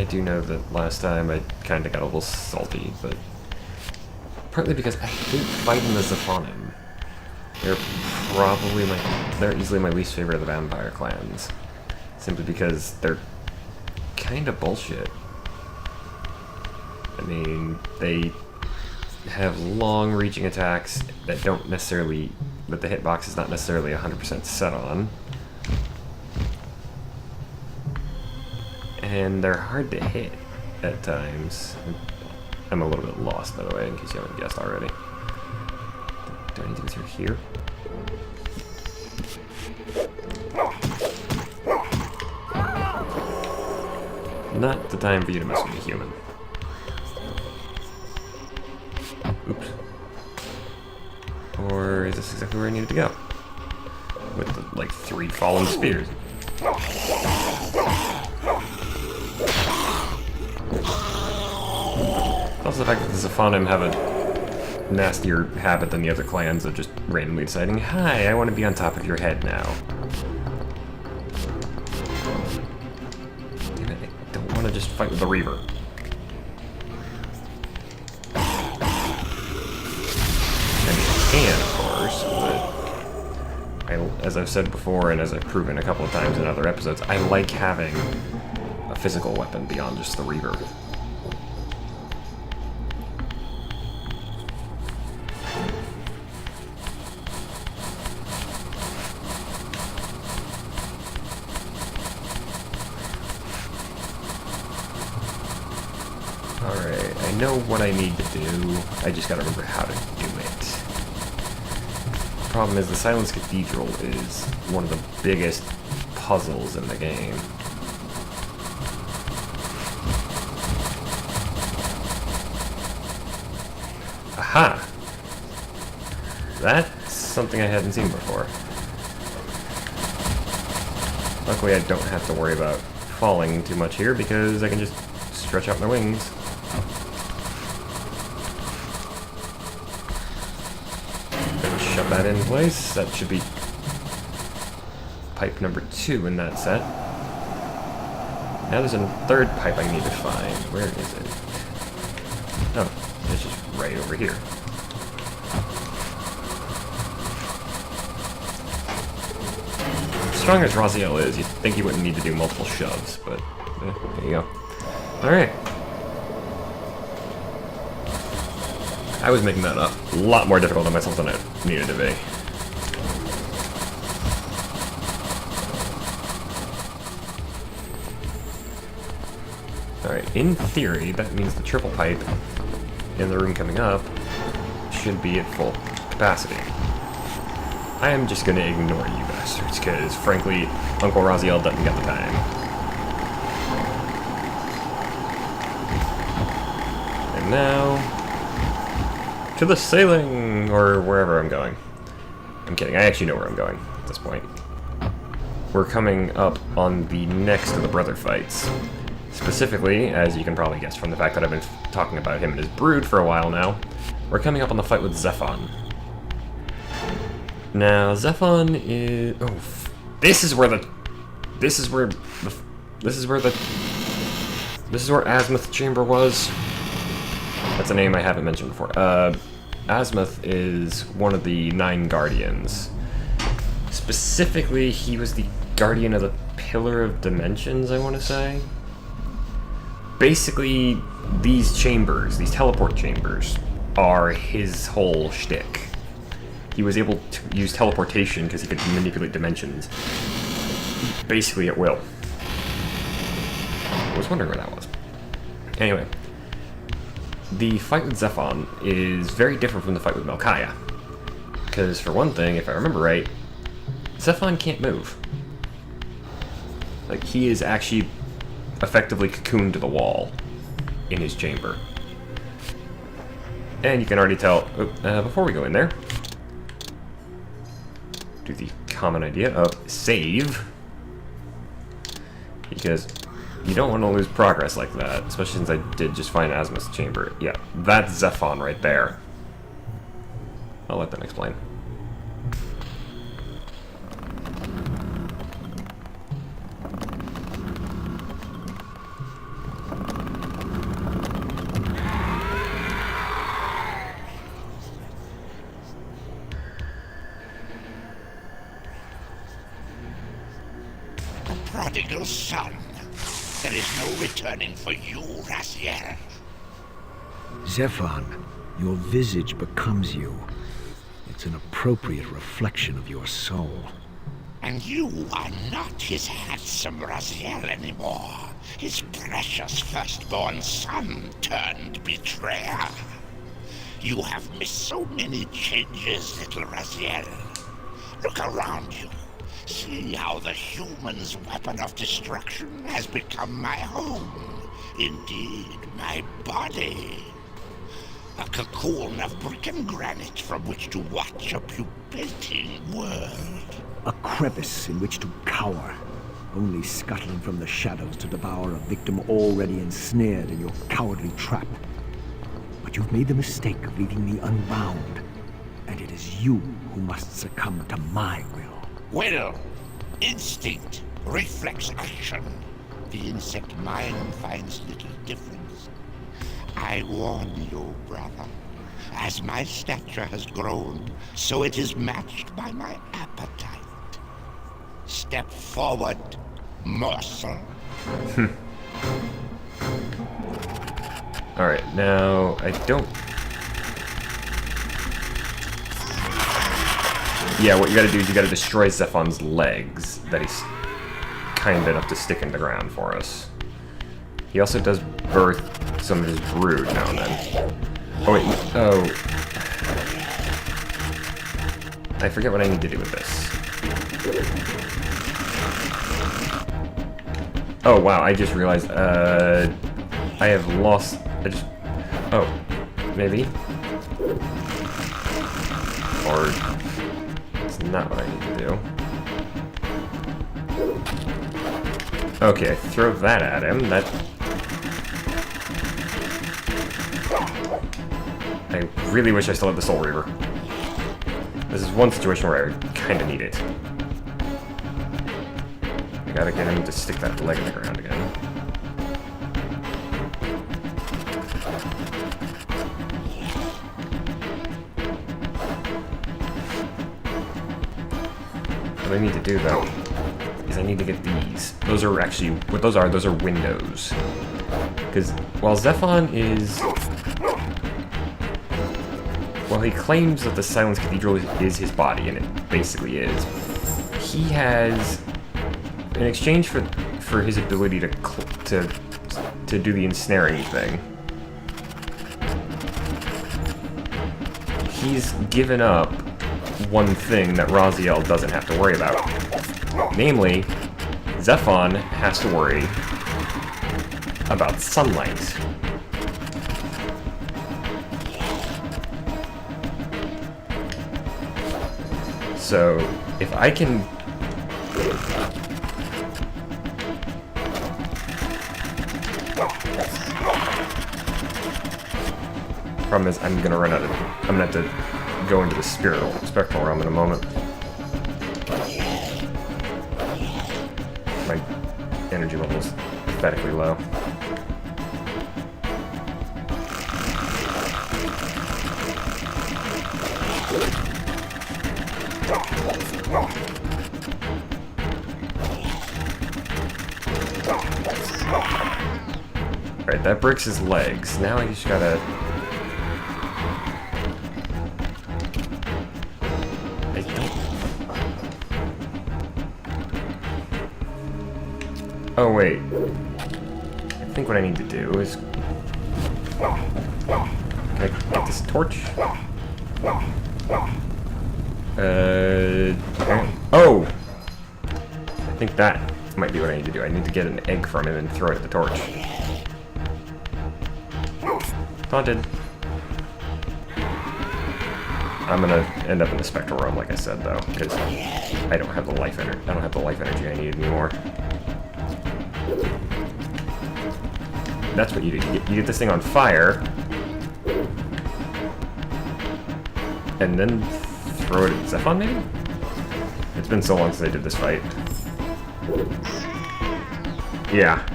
I do know that last time I kind of got a little salty, but partly because I hate fighting the Zephonim. They're easily my least favorite of the vampire clans, simply because they're kind of bullshit. I mean, they have long-reaching attacks that the hitbox is not necessarily 100% set on. And they're hard to hit at times. I'm a little bit lost, by the way, in case you haven't guessed already. Do I need to go through here? Not the time for you to mess with a human. Oops. Or is this exactly where I needed to go? With the, like, 3 fallen spears. Also the fact that the Zephonim have a nastier habit than the other clans of just randomly deciding, hi, I want to be on top of your head now. Damn it, I don't want to just fight with the Reaver. Can, of course, but as I've said before and as I've proven a couple of times in other episodes, I like having a physical weapon beyond just the Reaver. Alright, I know what I need to do, I just gotta remember how to do it. The problem is the Silenced Cathedral is one of the biggest puzzles in the game. Aha! That's something I hadn't seen before. Luckily I don't have to worry about falling too much here because I can just stretch out my wings. Shove that in place. That should be pipe number 2 in that set. Now there's a 3rd pipe I need to find. Where is it? Oh, it's just right over here. As strong as Raziel is, you'd think you wouldn't need to do multiple shoves, but there you go. Alright. I was making that a lot more difficult on myself than it needed to be. Alright, in theory, that means the triple pipe in the room coming up should be at full capacity. I am just going to ignore you bastards, because frankly, Uncle Raziel doesn't get the time. And now to the sailing, or wherever I'm going. I'm kidding, I actually know where I'm going at this point. We're coming up on the next of the brother fights. Specifically, as you can probably guess from the fact that I've been talking about him and his brood for a while now, we're coming up on the fight with Zephon. Now, Zephon is... oh, this is where Azimuth's chamber was. That's a name I haven't mentioned before. Azimuth is one of the 9 guardians. Specifically, he was the guardian of the Pillar of Dimensions, I want to say. Basically, these chambers, these teleport chambers, are his whole shtick. He was able to use teleportation because he could manipulate dimensions basically at will. I was wondering where that was. Anyway. The fight with Zephon is very different from the fight with Melchiah. Because, for one thing, if I remember right, Zephon can't move. Like, he is actually effectively cocooned to the wall in his chamber. And you can already tell, before we go in there, do the common idea of save. Because you don't want to lose progress like that, especially since I did just find Azimuth's chamber. Yeah, that's Zephon right there. I'll let them explain. Prodigal Son. There is no returning for you, Raziel. Zephon, your visage becomes you. It's an appropriate reflection of your soul. And you are not his handsome Raziel anymore. His precious firstborn son turned betrayer. You have missed so many changes, little Raziel. Look around you. See how the human's weapon of destruction has become my home. Indeed, my body. A cocoon of brick and granite from which to watch a pupating world. A crevice in which to cower, only scuttling from the shadows to devour a victim already ensnared in your cowardly trap. But you've made the mistake of leaving me unbound, and it is you who must succumb to my will. Will, instinct, reflex action. The insect mind finds little difference. I warn you, brother. As my stature has grown, so it is matched by my appetite. Step forward, morsel. Alright, now I don't... Yeah, what you gotta do is you gotta destroy Zephon's legs that he's kind enough to stick in the ground for us. He also does birth some of his brood now and then. Oh wait, oh. I forget what I need to do with this. Oh wow, I just realized, I have lost, oh, maybe? Or, it's not what I need to do. Okay, I throw that at him, that... I really wish I still had the Soul Reaver. This is one situation where I kinda need it. I gotta get him to stick that leg in the ground again. What I need to do, though, is I need to get these. Those are actually... What those are windows. Because while Zephon is... Well, he claims that the Silenced Cathedral is his body, and it basically is. He has, in exchange for his ability to do the ensnaring thing, he's given up one thing that Raziel doesn't have to worry about. Namely, Zephon has to worry about sunlight. So, if I can... Problem is, I'm gonna run out of... I'm gonna have to go into the spectral realm in a moment. My energy level's pathetically low. Alright, that breaks his legs. Now I just gotta... I don't... Oh, wait. I think what I need to do is... Can I get this torch? Oh! I think that might be what I need to do. I need to get an egg from him and throw it at the torch. Taunted. I'm gonna end up in the spectral realm, like I said, though, because I don't have the life energy. I don't have the life energy I need anymore. That's what you do. You get this thing on fire, and then throw it at Zephon, maybe? It's been so long since I did this fight. Yeah.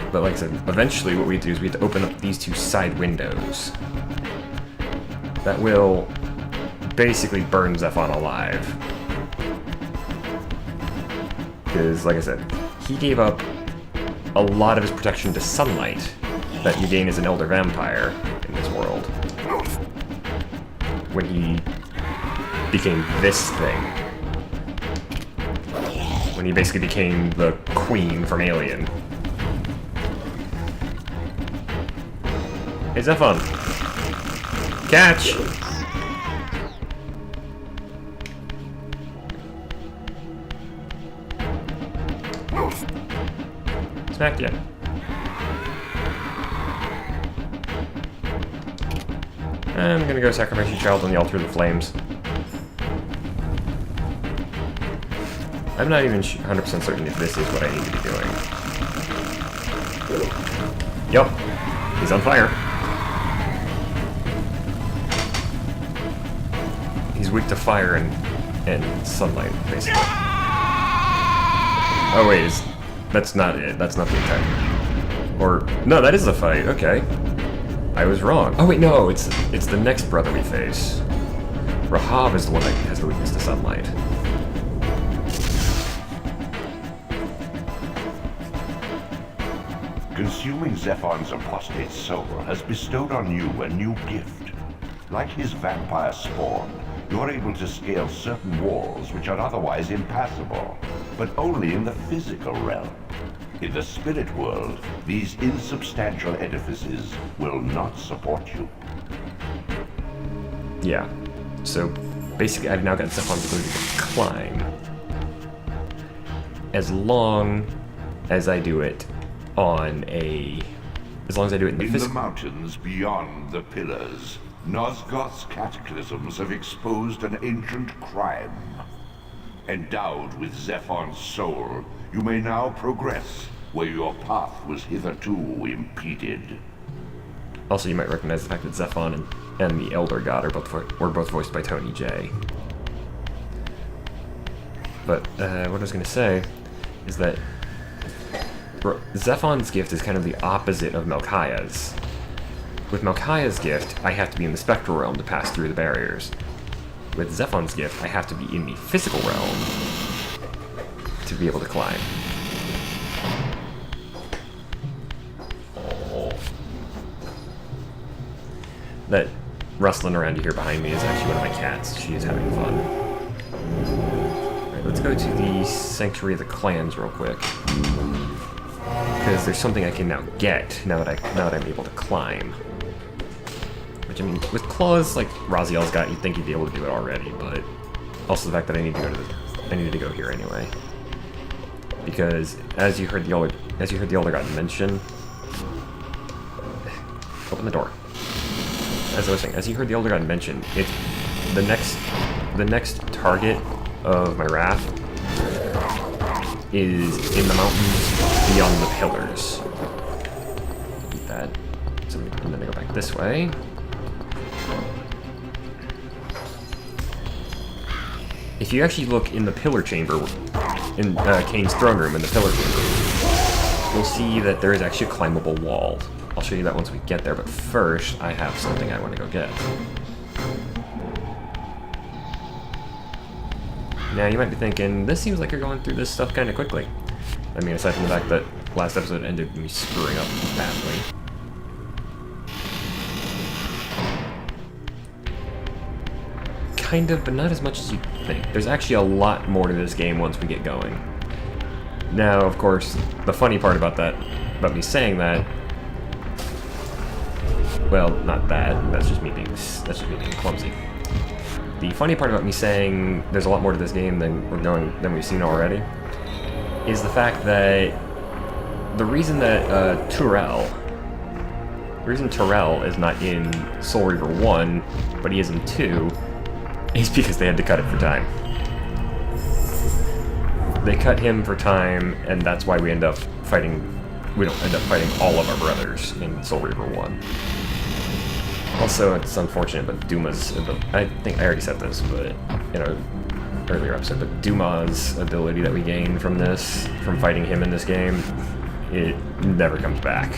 But like I said, eventually what we do is we have to open up these two side windows. That will basically burn Zephon alive. because, like I said, he gave up a lot of his protection to sunlight that you gain as an elder vampire in this world when he became this thing. When he basically became the queen from Alien. Hey, Zephon! Catch! Smacked ya. I'm gonna go sacrifice your child on the altar of the flames. I'm not even 100% certain if this is what I need to be doing. Yup. He's on fire. He's weak to fire and sunlight, basically. Oh wait, that's not it. That's not the attack. Or, no, that is the fight. Okay. I was wrong. Oh wait, no, it's the next brother we face. Rahab is the one that has the weakness to sunlight. Consuming Zephon's apostate soul has bestowed on you a new gift. Like his vampire spawn, you're able to scale certain walls which are otherwise impassable, but only in the physical realm. In the spirit world, these insubstantial edifices will not support you. Yeah. So, basically, I've now got Zephon's ability to climb. As long as I do it on a... As long as I do it in the physical... In the mountains beyond the pillars, Nosgoth's cataclysms have exposed an ancient crime. Endowed with Zephon's soul, you may now progress where your path was hitherto impeded. Also, you might recognize the fact that Zephon and the Elder God were both voiced by Tony J. But what I was going to say is that Zephon's gift is kind of the opposite of Melchiah's. With Melchiah's gift, I have to be in the spectral realm to pass through the barriers. With Zephon's gift, I have to be in the physical realm to be able to climb. Oh. That rustling around you here behind me is actually one of my cats. She is having fun. Alright, let's go to the Sanctuary of the Clans real quick. Because there's something I can now get now that I'm able to climb. Which, I mean, with claws like Raziel's got, you'd think you'd be able to do it already, but also the fact that I need to go to I needed to go here anyway. Because as you heard the Elder God mention, open the door. As I was saying, as you heard the Elder God mention, it's the next target of my wrath is in the mountains beyond the pillars. Eat that. So I'm gonna go back this way. If you actually look in the pillar chamber, in Kain's throne room in the pillar chamber, you'll see that there is actually a climbable wall. I'll show you that once we get there, but first I have something I want to go get. Now you might be thinking, this seems like you're going through this stuff kind of quickly. I mean, aside from the fact that last episode ended with me screwing up badly. Kind of, but not as much as you think. There's actually a lot more to this game once we get going. Now, of course, the funny part about me saying that, well, not that. That's just me being clumsy. The funny part about me saying there's a lot more to this game than we've seen already is the fact that the reason that Turel is not in Soul Reaver 1, but he is in 2, is because they had to cut it for time. They cut him for time, and that's why we don't end up fighting all of our brothers in Soul Reaver 1. Also, it's unfortunate, but Duma's I think I already said this, but in an earlier episode, but Duma's ability that we gain from fighting him in this game, it never comes back.